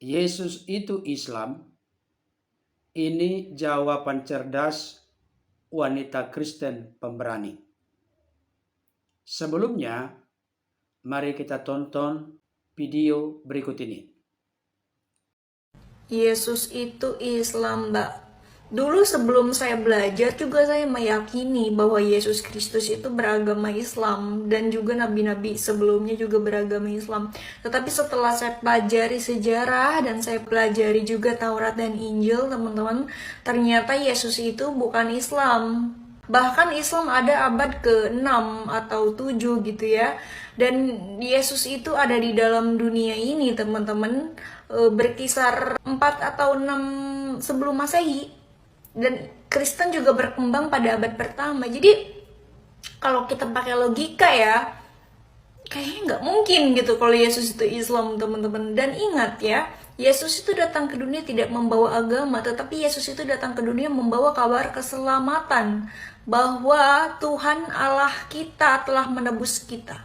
Yesus itu Islam, ini jawaban cerdas wanita Kristen pemberani. Sebelumnya, mari kita tonton video berikut ini. Yesus itu Islam, Mbak. Dulu sebelum saya belajar juga saya meyakini bahwa Yesus Kristus itu beragama Islam dan juga nabi-nabi sebelumnya juga beragama Islam. Tetapi setelah saya pelajari sejarah dan saya pelajari juga Taurat dan Injil, teman-teman, ternyata Yesus itu bukan Islam. Bahkan Islam ada abad ke-6 atau 7 gitu ya. Dan Yesus itu ada di dalam dunia ini, teman-teman, berkisar 4 atau 6 sebelum Masehi. Dan Kristen juga berkembang pada abad pertama. Jadi kalau kita pakai logika ya, kayaknya nggak mungkin gitu kalau Yesus itu Islam, teman-teman. Dan ingat ya, Yesus itu datang ke dunia tidak membawa agama, tetapi Yesus itu datang ke dunia membawa kabar keselamatan, bahwa Tuhan Allah kita telah menebus kita.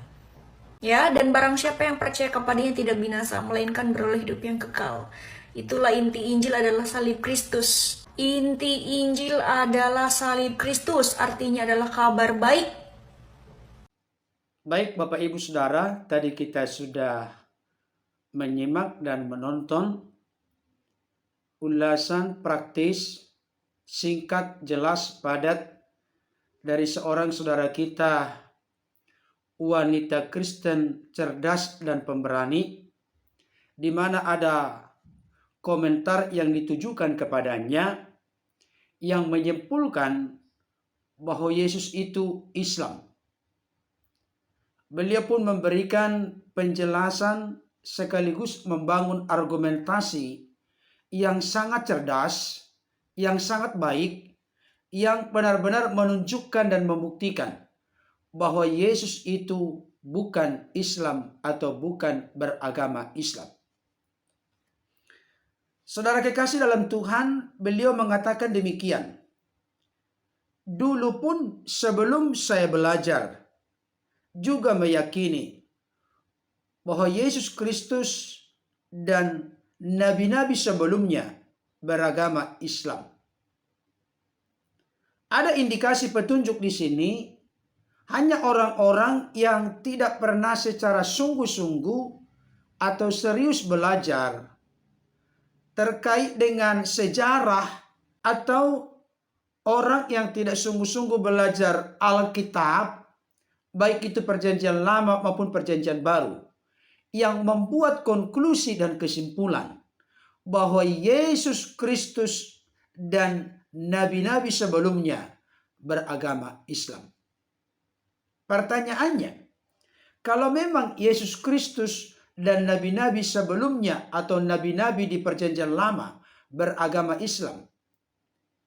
Ya, dan barang siapa yang percaya kepadanya tidak binasa, melainkan beroleh hidup yang kekal. Itulah inti Injil adalah salib Kristus. Inti Injil adalah salib Kristus, artinya adalah kabar baik. Baik Bapak Ibu Saudara, tadi kita sudah menyimak dan menonton ulasan praktis, singkat, jelas, padat dari seorang saudara kita, wanita Kristen cerdas dan pemberani, di mana ada komentar yang ditujukan kepadanya yang menyimpulkan bahwa Yesus itu Islam. Beliau pun memberikan penjelasan sekaligus membangun argumentasi yang sangat cerdas, yang sangat baik, yang benar-benar menunjukkan dan membuktikan bahwa Yesus itu bukan Islam atau bukan beragama Islam. Saudara kekasih dalam Tuhan, beliau mengatakan demikian. Dulu pun sebelum saya belajar, juga meyakini bahwa Yesus Kristus dan nabi-nabi sebelumnya beragama Islam. Ada indikasi petunjuk di sini, hanya orang-orang yang tidak pernah secara sungguh-sungguh atau serius belajar terkait dengan sejarah, atau orang yang tidak sungguh-sungguh belajar Alkitab, baik itu perjanjian lama maupun perjanjian baru, yang membuat konklusi dan kesimpulan bahwa Yesus Kristus dan nabi-nabi sebelumnya beragama Islam. Pertanyaannya, kalau memang Yesus Kristus dan nabi-nabi sebelumnya atau nabi-nabi di perjanjian lama beragama Islam,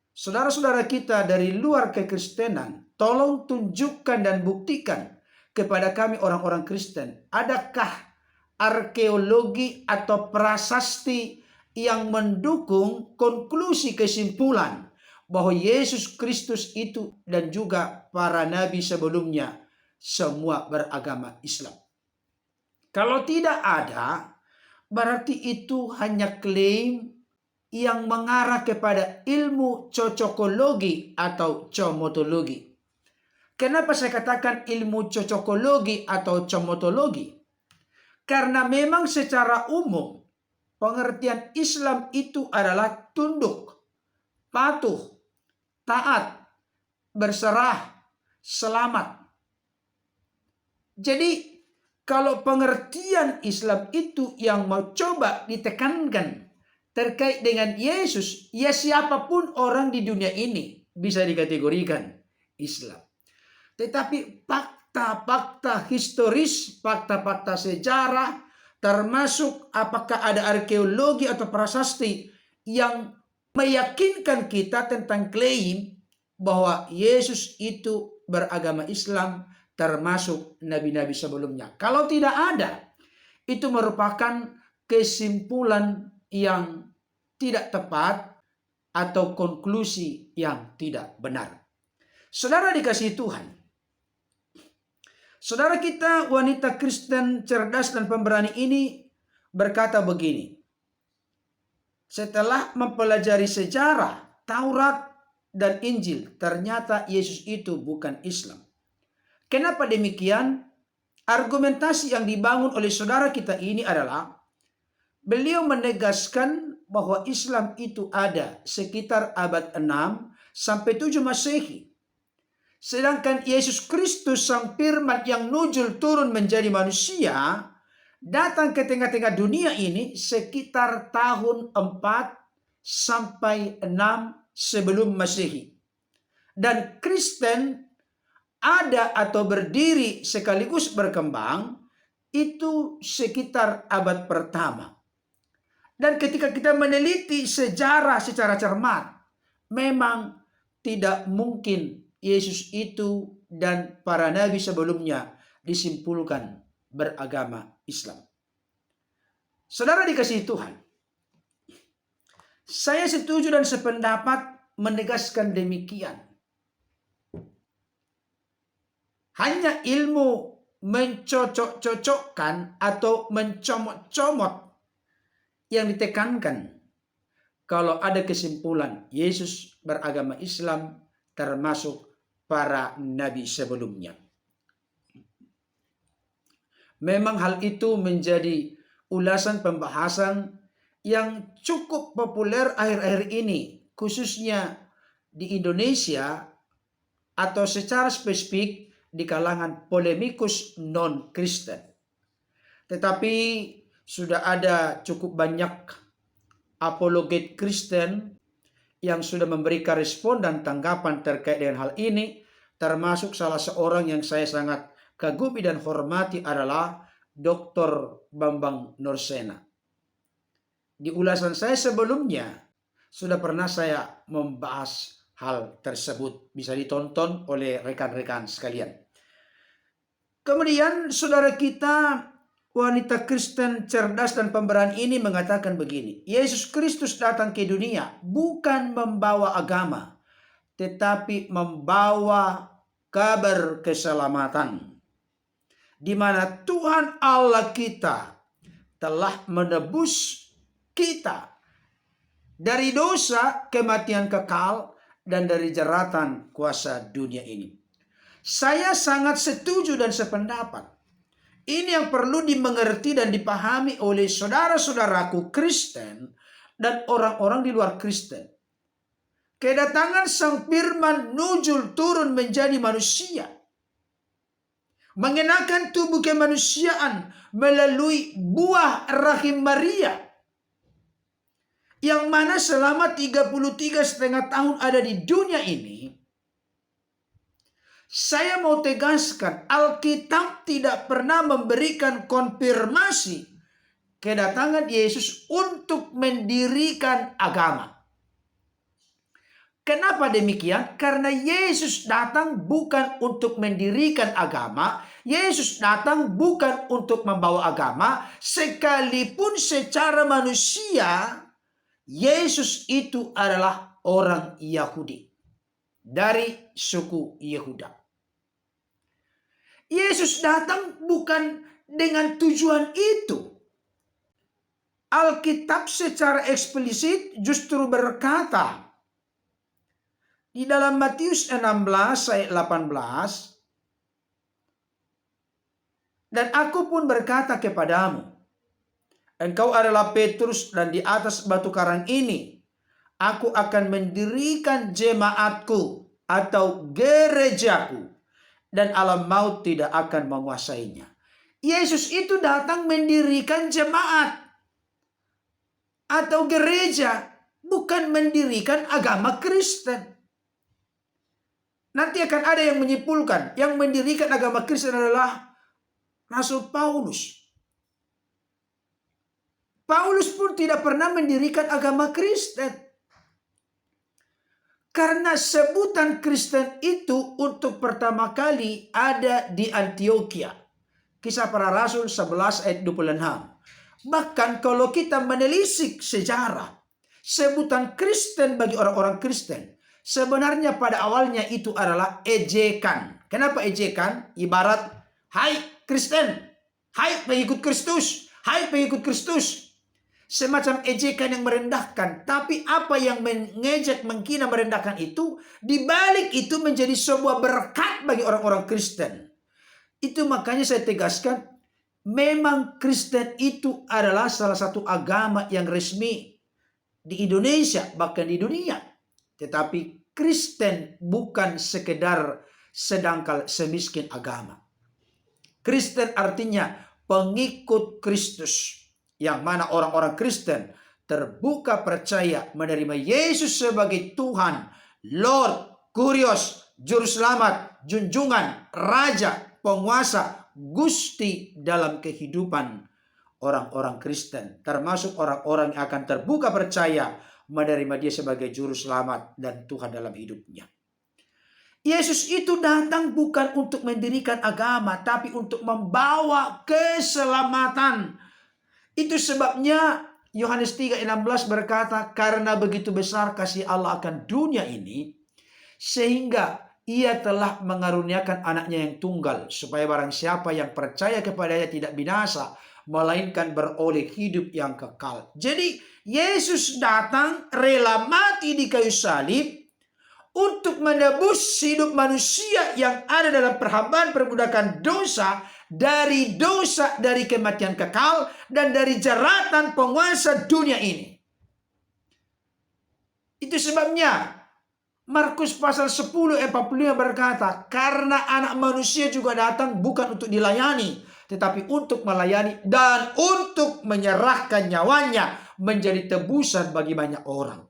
saudara-saudara kita dari luar kekristenan, tolong tunjukkan dan buktikan kepada kami orang-orang Kristen, adakah arkeologi atau prasasti yang mendukung konklusi kesimpulan bahwa Yesus Kristus itu dan juga para nabi sebelumnya semua beragama Islam. Kalau tidak ada, berarti itu hanya klaim yang mengarah kepada ilmu cocokologi atau comotologi. Kenapa saya katakan ilmu cocokologi atau comotologi? Karena memang secara umum pengertian Islam itu adalah tunduk, patuh, taat, berserah, selamat. Jadi kalau pengertian Islam itu yang mau coba ditekankan terkait dengan Yesus, ya siapapun orang di dunia ini bisa dikategorikan Islam. Tetapi fakta-fakta historis, fakta-fakta sejarah, termasuk apakah ada arkeologi atau prasasti yang meyakinkan kita tentang klaim bahwa Yesus itu beragama Islam, termasuk nabi-nabi sebelumnya. Kalau tidak ada, itu merupakan kesimpulan yang tidak tepat atau konklusi yang tidak benar. Saudara dikasihi Tuhan, saudara kita wanita Kristen cerdas dan pemberani ini berkata begini, Setelah mempelajari sejarah, Taurat, dan Injil, ternyata Yesus itu bukan Islam. Kenapa demikian? Argumentasi yang dibangun oleh saudara kita ini adalah beliau menegaskan bahwa Islam itu ada sekitar abad 6 sampai 7 Masehi. Sedangkan Yesus Kristus sang firman yang nuzul turun menjadi manusia datang ke tengah-tengah dunia ini sekitar tahun 4 sampai 6 sebelum Masehi. Dan Kristen ada atau berdiri sekaligus berkembang itu sekitar abad pertama. Dan ketika kita meneliti sejarah secara cermat, memang tidak mungkin Yesus itu dan para nabi sebelumnya disimpulkan beragama Islam. Saudara dikasihi Tuhan, saya setuju dan sependapat menegaskan demikian. Hanya ilmu mencocok-cocokkan atau mencomot-comot yang ditekankan kalau ada kesimpulan Yesus beragama Islam termasuk para nabi sebelumnya. Memang hal itu menjadi ulasan pembahasan yang cukup populer akhir-akhir ini, khususnya di Indonesia atau secara spesifik di kalangan polemikus non-Kristen. Tetapi sudah ada cukup banyak apologet Kristen yang sudah memberikan respon dan tanggapan terkait dengan hal ini, termasuk salah seorang yang saya sangat kagumi dan hormati adalah Dr. Bambang Nursena. Di ulasan saya sebelumnya sudah pernah saya membahas hal tersebut. Bisa ditonton oleh rekan-rekan sekalian. Kemudian saudara kita wanita Kristen cerdas dan pemberani ini mengatakan begini. Yesus Kristus datang ke dunia bukan membawa agama, tetapi membawa kabar keselamatan. Di mana Tuhan Allah kita telah menebus kita dari dosa, kematian kekal, dan dari jeratan kuasa dunia ini. Saya sangat setuju dan sependapat. Ini yang perlu dimengerti dan dipahami oleh saudara-saudaraku Kristen dan orang-orang di luar Kristen. Kedatangan Sang Firman nuzul turun menjadi manusia, mengenakan tubuh kemanusiaan melalui buah rahim Maria, yang mana selama 33,5 tahun ada di dunia ini. Saya mau tegaskan, Alkitab tidak pernah memberikan konfirmasi kedatangan Yesus untuk mendirikan agama. Kenapa demikian? Karena Yesus datang bukan untuk mendirikan agama. Yesus datang bukan untuk membawa agama. Sekalipun secara manusia, Yesus itu adalah orang Yahudi dari suku Yehuda. Yesus datang bukan dengan tujuan itu. Alkitab secara eksplisit justru berkata di dalam Matius 16 ayat 18, dan aku pun berkata kepadamu, engkau adalah Petrus, dan di atas batu karang ini aku akan mendirikan jemaatku atau gerejaku, dan alam maut tidak akan menguasainya. Yesus itu datang mendirikan jemaat atau gereja, bukan mendirikan agama Kristen. Nanti akan ada yang menyimpulkan yang mendirikan agama Kristen adalah Rasul Paulus. Paulus pun tidak pernah mendirikan agama Kristen. Karena sebutan Kristen itu untuk pertama kali ada di Antioquia. Kisah Para Rasul 11 ayat 26. Bahkan kalau kita menelisik sejarah, sebutan Kristen bagi orang-orang Kristen, sebenarnya pada awalnya itu adalah ejekan. Kenapa ejekan? Ibarat, hai Kristen, hai pengikut Kristus, hai pengikut Kristus. semacam ejekan yang merendahkan. Tapi apa yang mengejek, menghina, merendahkan itu, dibalik itu menjadi sebuah berkat bagi orang-orang Kristen. Itu makanya saya tegaskan, memang Kristen itu adalah salah satu agama yang resmi di Indonesia, bahkan di dunia. Tetapi Kristen bukan sekedar sedangkal semiskin agama. Kristen artinya pengikut Kristus, yang mana orang-orang Kristen terbuka percaya menerima Yesus sebagai Tuhan, Lord, Kurios, Juru Selamat, Junjungan, Raja, Penguasa, Gusti dalam kehidupan orang-orang Kristen, termasuk orang-orang yang akan terbuka percaya menerima Dia sebagai Juru Selamat dan Tuhan dalam hidupnya. Yesus itu datang bukan untuk mendirikan agama, tapi untuk membawa keselamatan. Itu sebabnya Yohanes 3:16 berkata, karena begitu besar kasih Allah akan dunia ini, sehingga Ia telah mengaruniakan anaknya yang tunggal, supaya barang siapa yang percaya kepadanya tidak binasa, melainkan beroleh hidup yang kekal. Jadi Yesus datang rela mati di kayu salib untuk menebus hidup manusia yang ada dalam perhambaan perbudakan dosa, dari kematian kekal, dan dari jeratan penguasa dunia ini. Itu sebabnya Markus pasal 10:45 berkata, karena anak manusia juga datang bukan untuk dilayani, tetapi untuk melayani dan untuk menyerahkan nyawanya menjadi tebusan bagi banyak orang.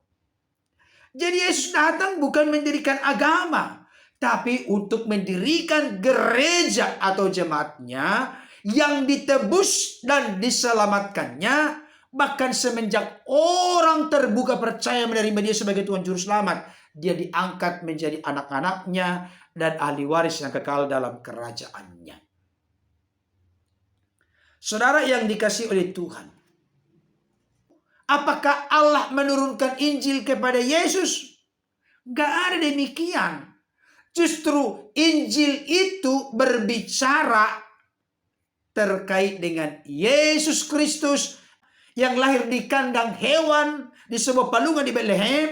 Jadi Yesus datang bukan mendirikan agama, tapi untuk mendirikan gereja atau jemaatnya yang ditebus dan diselamatkannya. Bahkan semenjak orang terbuka percaya menerima Dia sebagai Tuhan Juru Selamat, dia diangkat menjadi anak-anaknya dan ahli waris yang kekal dalam kerajaannya. Saudara yang dikasihi oleh Tuhan, apakah Allah menurunkan Injil kepada Yesus? Gak ada demikian. Justru Injil itu berbicara terkait dengan Yesus Kristus yang lahir di kandang hewan di sebuah palungan di Bethlehem,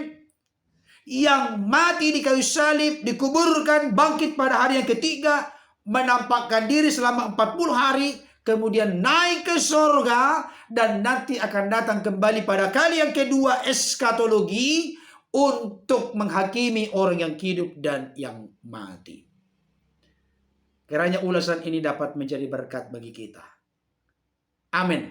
yang mati di kayu salib, dikuburkan, bangkit pada hari yang ketiga, menampakkan diri selama 40 hari, kemudian naik ke sorga, dan nanti akan datang kembali pada kali yang kedua, eskatologi, untuk menghakimi orang yang hidup dan yang mati. Kiranya ulasan ini dapat menjadi berkat bagi kita. Amin.